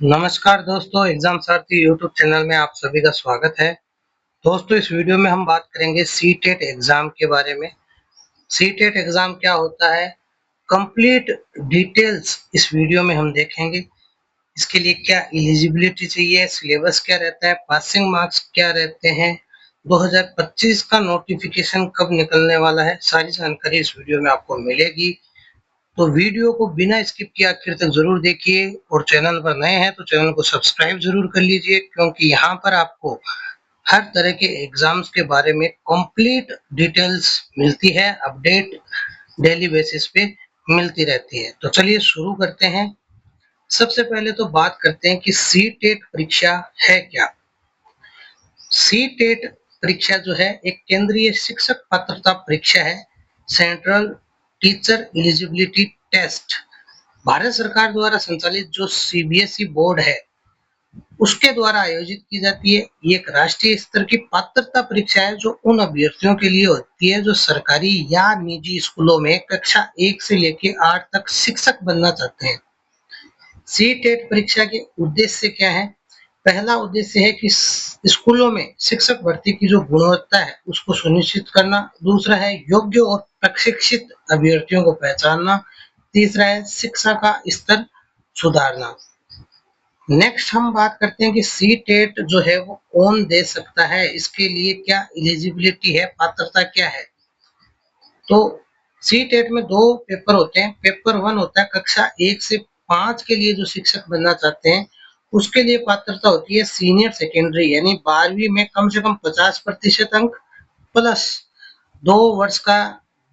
नमस्कार दोस्तों, एग्जाम सारथी YouTube channel में आप सभी का स्वागत है। दोस्तों, इस वीडियो में हम बात करेंगे सीटेट एग्जाम के बारे में। सीटेट एग्जाम क्या होता है, कंप्लीट डिटेल्स इस वीडियो में हम देखेंगे। इसके लिए क्या एलिजिबिलिटी चाहिए, सिलेबस क्या रहता है, पासिंग मार्क्स क्या रहते हैं, 2025 का नोटिफिकेशन कब निकलने वाला है, सारी जानकारी इस वीडियो में आपको मिलेगी। तो वीडियो को बिना स्किप किए आखिर तक जरूर देखिए और चैनल पर नए हैं तो चैनल को सब्सक्राइब जरूर कर लीजिए, क्योंकि यहाँ पर आपको हर तरह के एग्जाम्स के बारे में कंप्लीट डिटेल्स मिलती है, अपडेट डेली बेसिस पे मिलती रहती है। तो चलिए शुरू करते हैं। सबसे पहले तो बात करते हैं कि सी टेट परीक्षा है क्या। सी टेट परीक्षा जो है एक केंद्रीय शिक्षक पात्रता परीक्षा है, central teacher eligibility test. Bharat सरकार द्वारा संचालित जो सीबीएसई बोर्ड है उसके द्वारा आयोजित की जाती है। ये एक राष्ट्रीय स्तर की पात्रता परीक्षा है जो उन अभ्यर्थियों के लिए होती है जो सरकारी या निजी स्कूलों में कक्षा 1 से लेकर 8 तक शिक्षक बनना चाहते हैं। सी टेट परीक्षा के उद्देश्य क्या है? पहला उद्देश्य है कि स्कूलों में शिक्षक भर्ती की जो गुणवत्ता है उसको सुनिश्चित करना। दूसरा है योग्य और प्रशिक्षित अभ्यर्थियों को पहचानना। तीसरा है शिक्षा का स्तर सुधारना। नेक्स्ट हम बात करते हैं कि सी टेट जो है वो कौन दे सकता है, इसके लिए क्या एलिजिबिलिटी है, पात्रता क्या है। तो सी टेट में दो पेपर होते हैं। पेपर 1 होता है कक्षा 1 से 5 के लिए जो शिक्षक बनना चाहते हैं उसके लिए पात्रता होती है सीनियर सेकेंडरी, यानी 12वीं में कम से कम 50% अंक प्लस 2 वर्ष का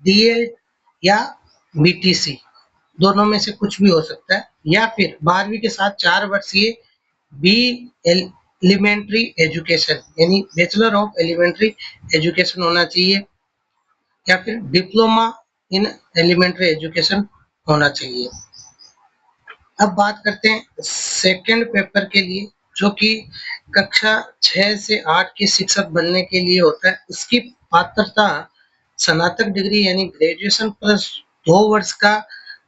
डीएड या बीटीसी, दोनों में से कुछ भी हो सकता है, या फिर 12वीं के साथ 4 वर्षीय बी एलिमेंट्री एजुकेशन यानी बैचलर ऑफ एलिमेंट्री एजुकेशन होना चाहिए, या फिर डिप्लोमा इन एलिमेंट्री एजुकेशन होना चाहिए। अब बात करते हैं सेकंड पेपर के लिए, जो कि कक्षा 6 से 8 के शिक्षक बनने के लिए होता है। इसकी पात्रता स्नातक डिग्री यानी ग्रेजुएशन प्लस 2 वर्ष का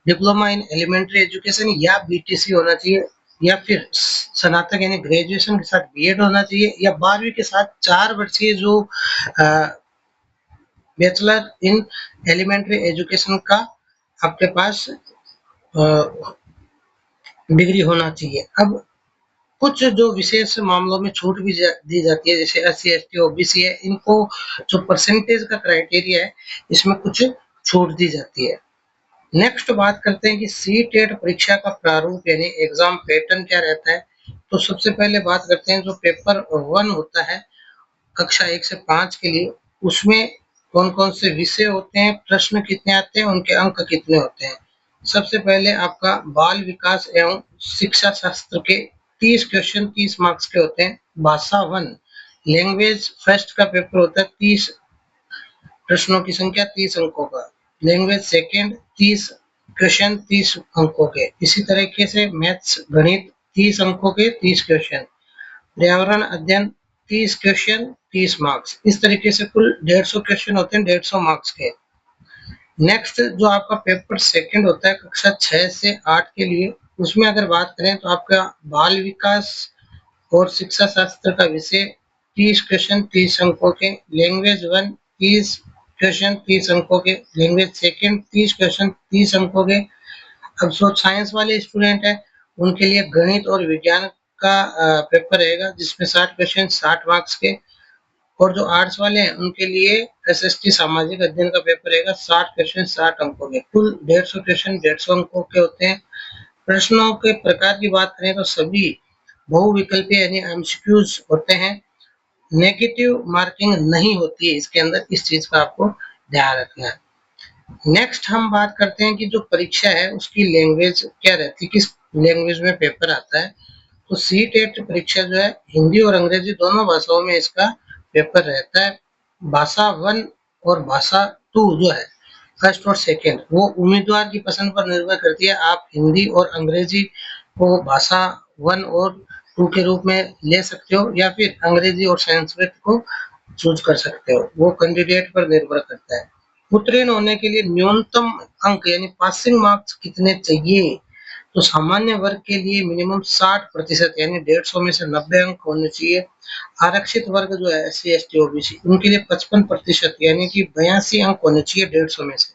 डिप्लोमा इन एलिमेंट्री एजुकेशन या बीटीसी होना चाहिए, या फिर स्नातक यानी ग्रेजुएशन के साथ बीएड होना चाहिए, या 12वीं के साथ 4 वर्षीय जो बैचलर इन एलिमेंट्री एजुकेशन का आपके पास डिग्री होना चाहिए। अब कुछ जो विशेष मामलों में छूट भी दी जाती है, जैसे एससी एसटी ओबीसी है, इनको जो परसेंटेज का क्राइटेरिया है इसमें कुछ छूट दी जाती है। नेक्स्ट बात करते हैं कि सी टेट परीक्षा का प्रारूप यानी एग्जाम पैटर्न क्या रहता है। तो सबसे पहले बात करते हैं जो पेपर 1 होता है कक्षा 1 से 5 के लिए, उसमें कौन कौन से विषय होते हैं, प्रश्न कितने आते हैं, उनके अंक कितने होते हैं। सबसे पहले आपका बाल विकास एवं शिक्षा शास्त्र के 30 क्वेश्चन 30 मार्क्स के होते हैं। भाषा 1 लैंग्वेज फर्स्ट का पेपर होता है, 30 प्रश्नों की संख्या 30 अंकों का। लैंग्वेज सेकंड 30 क्वेश्चन 30 अंकों के। इसी तरीके से मैथ्स गणित 30 अंकों के 30 क्वेश्चन। पर्यावरण अध्ययन 30 क्वेश्चन 30 मार्क्स। इस तरीके से कुल 150 क्वेश्चन होते हैं 150 मार्क्स के। नेक्स्ट जो आपका पेपर सेकंड होता है कक्षा 6 से 8 के लिए, उसमें अगर बात करें तो आपका बाल विकास और शिक्षा शास्त्र का विषय 30 क्वेश्चन 30 अंकों के। लैंग्वेज 1 30 क्वेश्चन 30 अंकों के। लैंग्वेज सेकंड 30 क्वेश्चन 30 अंकों के। अब जो साइंस वाले स्टूडेंट है उनके लिए गणित और विज्ञान का पेपर रहेगा जिसमें 60 क्वेश्चन 60 मार्क्स के। और जो आर्ट्स वाले हैं उनके लिए एसएसटी सामाजिक अध्ययन का पेपर रहेगा 60 क्वेश्चन 60 अंकों के। कुल 150 क्वेश्चन 150 अंकों के होते हैं। प्रश्नों के प्रकार की बात करें तो सभी बहुविकल्पीय यानी एमसीक्यूज होते हैं। नेगेटिव मार्किंग नहीं होती है इसके अंदर, इस चीज का आपको ध्यान रखना है। नेक्स्ट हम बात करते हैं कि जो परीक्षा है उसकी लैंग्वेज क्या रहती है, किस लैंग्वेज में पेपर आता है। तो सी टेट परीक्षा जो है हिंदी और अंग्रेजी दोनों भाषाओं में इसका पेपर रहता है। भाषा 1 और भाषा 2 जो है फर्स्ट और सेकंड, वो उम्मीदवार की पसंद पर निर्भर करती है। आप हिंदी और अंग्रेजी को भाषा 1 और 2 के रूप में ले सकते हो, या फिर अंग्रेजी और संस्कृत को चूज कर सकते हो, वो कैंडिडेट पर निर्भर करता है। उत्तीर्ण होने के लिए न्यूनतम अंक यानी पासिंग मार्क्स कितने चाहिए, तो सामान्य वर्ग के लिए मिनिमम 60% यानी 150 में से 90 अंक होने चाहिए। आरक्षित वर्ग जो है SC ST OBC उनके लिए 55% यानी कि 82 अंक होने चाहिए 150 में से।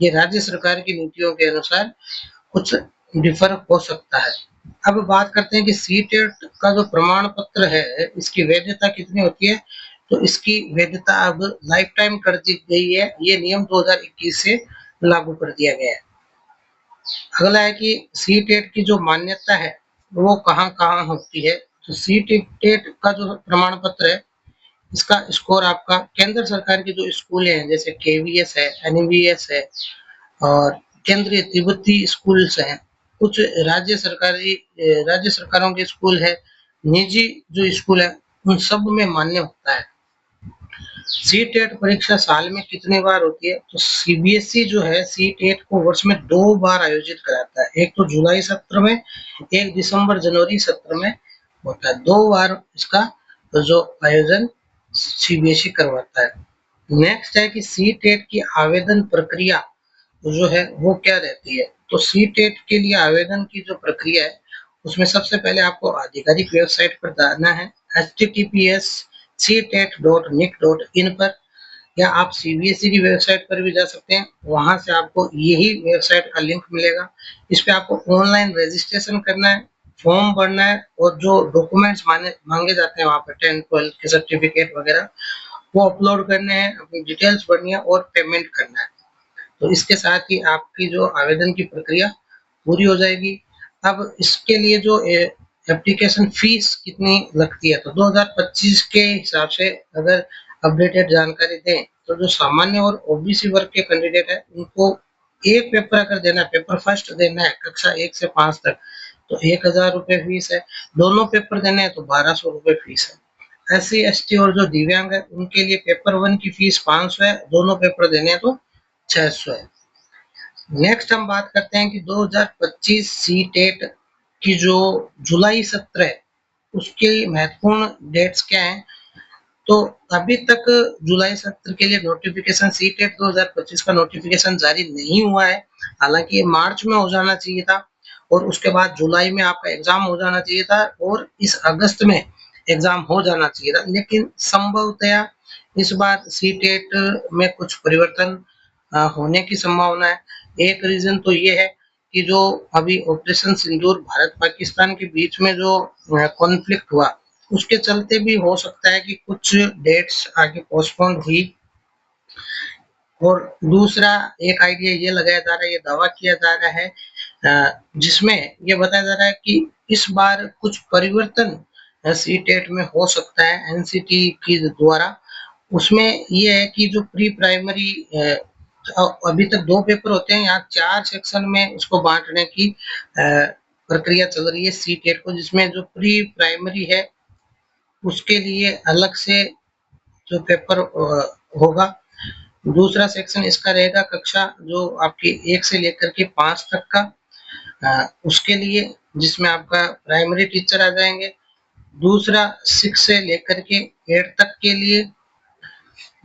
ये राज्य सरकार की नीतियों के अनुसार कुछ डिफर हो सकता है। अब बात करते हैं कि सीटेट का जो प्रमाण पत्र है इसकी वैधता कितनी होती है। तो इसकी वैधता अब लाइफ टाइम कर दी गई है, ये नियम 2021 से लागू कर दिया गया है। अगला है कि सीटेट की जो मान्यता है वो कहाँ कहाँ होती है। तो सीटेट का जो प्रमाण पत्र है इसका स्कोर आपका केंद्र सरकार के जो स्कूल हैं जैसे KVS है, NVS है और केंद्रीय तिब्बती स्कूल्स हैं, कुछ राज्य सरकारों के स्कूल है, निजी जो स्कूल है उन सब में मान्य होता है। सीटेट परीक्षा साल में कितनी बार होती है। तो CBSE जो है सीटेट को वर्ष में 2 बार आयोजित कराता है, एक तो जुलाई सत्र में, एक दिसंबर जनवरी सत्र में होता है। 2 बार इसका जो आयोजन CBSE करवाता है। नेक्स्ट है कि सीटेट की आवेदन प्रक्रिया जो है वो क्या रहती है। तो सीटेट के लिए आवेदन की जो प्रक्रिया है उसमें सबसे पहले आपको आधिकारिक वेबसाइट पर जाना है https://ctet.nic.in पर, या आप CBSE की वेबसाइट पर भी जा सकते हैं, वहां से आपको यही वेबसाइट का लिंक मिलेगा। इस पे आपको ऑनलाइन रजिस्ट्रेशन करना है, फॉर्म भरना है और जो डॉक्यूमेंट्स मांगे जाते हैं वहां पर 10, 12 के सर्टिफिकेट वगैरह वो अपलोड करने हैं, अपनी डिटेल्स भरनी है और पेमेंट करना है। तो इसके साथ ही आपकी जो आवेदन की प्रक्रिया पूरी हो जाएगी। अब इसके लिए जो एप्लीकेशन फीस कितनी लगती है, तो 2025 के हिसाब से अगर अपडेटेड जानकारी दें तो जो सामान्य और OBC वर्ग के कैंडिडेट है उनको एक पेपर अगर देना है, पेपर फर्स्ट देना है कक्षा 1 से 5 तक, तो 1000 रुपये फीस है। दोनों पेपर देने हैं तो 1200 रुपये फीस है। SC ST और जो दिव्यांग है उनके लिए पेपर 1 की फीस 500 है, दोनों पेपर देने हैं तो 600 है। नेक्स्ट हम बात करते हैं कि 2025 सीटेट की जो जुलाई सत्र है उसके महत्वपूर्ण डेट्स क्या हैं। तो अभी तक जुलाई सत्र के लिए नोटिफिकेशन सीटेट 2025 का नोटिफिकेशन जारी नहीं हुआ है। हालांकि ये मार्च में हो जाना चाहिए था और उसके बाद जुलाई में आपका एग्जाम हो जाना चाहिए था और इस अगस्त में एग्जाम हो जाना चाहिए था, लेकिन संभवतया इस बार सीटेट में कुछ परिवर्तन होने की संभावना है। एक रीजन तो ये है कि जो अभी ऑपरेशन सिंदूर भारत पाकिस्तान के बीच में जो कॉन्फ्लिक्ट हुआ उसके चलते भी हो सकता है कि कुछ डेट्स आगे पोस्टपोन हुई। और दूसरा एक आइडिया ये लगाया जा रहा है, ये दावा किया जा रहा है जिसमें ये बताया जा रहा है कि इस बार कुछ परिवर्तन सीटेट में हो सकता है NCT के द्वारा। उसमें ये है कि जो प्री प्राइमरी अभी तक 2 पेपर होते हैं, यहाँ 4 सेक्शन में उसको बांटने की प्रक्रिया चल रही है सीटेट को, जिसमें जो प्री प्राइमरी है उसके लिए अलग से जो पेपर होगा। दूसरा सेक्शन इसका रहेगा कक्षा जो आपकी 1 से लेकर के 5 तक का, उसके लिए जिसमें आपका प्राइमरी टीचर आ जाएंगे। दूसरा 6 से लेकर के 8 तक के लिए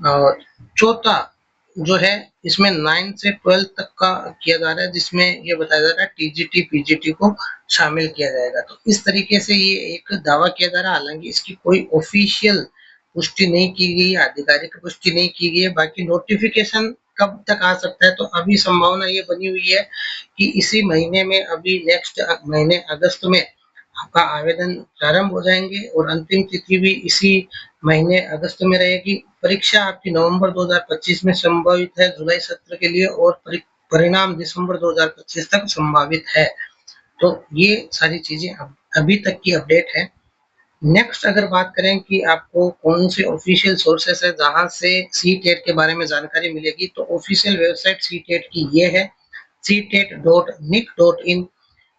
और चौथा जो है इसमें 9 से 12 तक का किया जा रहा है, जिसमें ये बताया जा रहा है TGT PGT को शामिल किया जाएगा। तो इस तरीके से ये एक दावा किया जा रहा है, हालांकि इसकी कोई ऑफिशियल पुष्टि नहीं की गई, आधिकारिक पुष्टि नहीं की गई है। बाकी नोटिफिकेशन कब तक आ सकता है, तो अभी संभावना ये बनी हुई है कि इसी महीने में, अभी नेक्स्ट महीने अगस्त में आपका आवेदन प्रारंभ हो जाएंगे और अंतिम तिथि भी इसी महीने अगस्त में रहेगी। परीक्षा आपकी नवंबर 2025 में संभावित है जुलाई सत्र के लिए और परिणाम दिसंबर 2025 तक संभावित है। तो ये सारी चीजें अभी तक की अपडेट है। नेक्स्ट अगर बात करें कि आपको कौन से ऑफिशियल सोर्सेस है जहां से सीटेट के बारे में जानकारी मिलेगी, तो ऑफिशियल वेबसाइट सीटेट की ये है ctet.nic.in।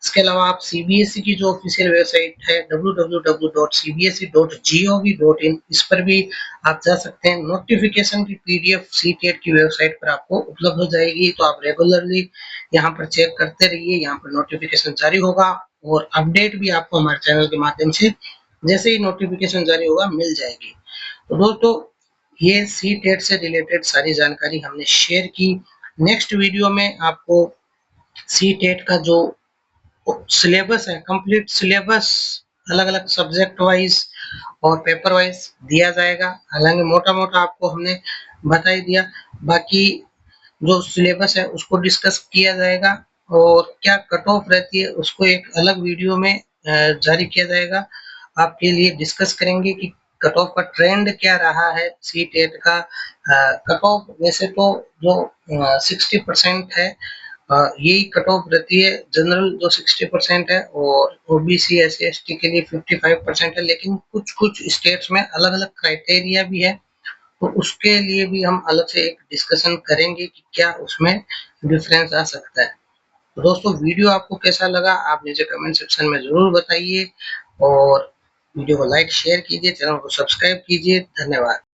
इसके अलावा आप CBSE की जो ऑफिशियल वेबसाइट है www.cbse.gov.in, इस पर भी आप जा सकते हैं। नोटिफिकेशन की PDF सीटेट की वेबसाइट पर आपको उपलब्ध हो जाएगी, तो आप रेगुलरली यहाँ पर चेक करते रहिए, यहाँ पर नोटिफिकेशन जारी होगा और अपडेट भी आपको हमारे चैनल के माध्यम से जैसे ही नोटिफिकेशन जारी होगा मिल जाएगी। तो दोस्तों ये सीटेट से रिलेटेड सारी जानकारी हमने शेयर की। नेक्स्ट वीडियो में आपको सीटेट का जो सिलेबस है, कंप्लीट सिलेबस अलग-अलग सब्जेक्ट वाइज और पेपर वाइज दिया जाएगा। हालांकि मोटा-मोटा आपको हमने बता ही दिया, बाकी जो सिलेबस है उसको डिस्कस किया जाएगा और क्या कट ऑफ रहती है उसको एक अलग वीडियो में जारी किया जाएगा। आपके लिए डिस्कस करेंगे कि कट ऑफ का ट्रेंड क्या रहा है, सी टेट का कट ऑफ वैसे तो जो 60% है, यही कट ऑफ रहती है जनरल जो 60% है, और ओबीसी एस टी के लिए 55% है। लेकिन कुछ कुछ स्टेट्स में अलग अलग क्राइटेरिया भी है, तो उसके लिए भी हम अलग से एक डिस्कशन करेंगे कि क्या उसमें डिफरेंस आ सकता है। तो दोस्तों वीडियो आपको कैसा लगा आप नीचे कमेंट सेक्शन में जरूर बताइए, और वीडियो को लाइक शेयर कीजिए, चैनल को सब्सक्राइब कीजिए। धन्यवाद।